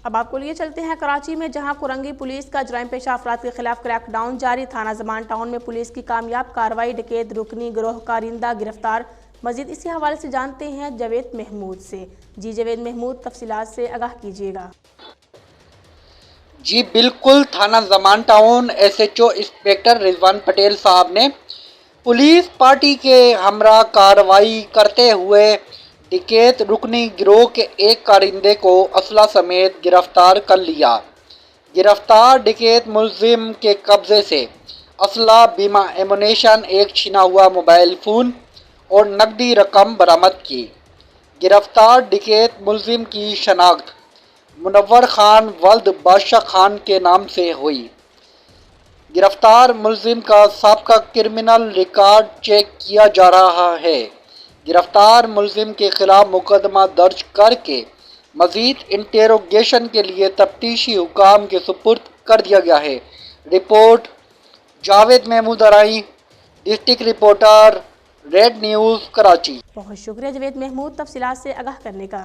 اب آپ کو لیے چلتے ہیں کراچی میں، جہاں کرنگی پولیس کا جرائم پیشہ افراد کے خلاف کریک ڈاؤن جاری۔ تھانہ زمان ٹاؤن میں پولیس کی کامیاب کارروائی، ڈکیت رکنی گروہ کارندہ گرفتار۔ مزید اسی حوالے سے جانتے ہیں جاوید محمود سے۔ جی جاوید محمود، تفصیلات سے آگاہ کیجیے گا۔ جی بالکل، تھانہ Zaman town S H O inspector Rizwan Patel صاحب نے پولیس پارٹی کے ہمراہ کارروائی کرتے ہوئے ڈکیت رکنی گروہ کے ایک کارندے کو اسلحہ سمیت گرفتار کر لیا۔ گرفتار ڈکیت ملزم کے قبضے سے اسلحہ، بیمہ ایمونیشن، ایک چھینا ہوا موبائل فون اور نقدی رقم برآمد کی۔ گرفتار ڈکیت ملزم کی شناخت منور خان ولد بادشاہ خان کے نام سے ہوئی۔ گرفتار ملزم کا سابقہ کرمنل ریکارڈ چیک کیا جا رہا ہے۔ گرفتار ملزم کے خلاف مقدمہ درج کر کے مزید انٹیروگیشن کے لیے تفتیشی حکام کے سپرد کر دیا گیا ہے۔ Report Javed Mahmood Arain, district reporter, Red News, Karachi. بہت شکریہ جاوید محمود، تفصیلات سے آگاہ کرنے کا۔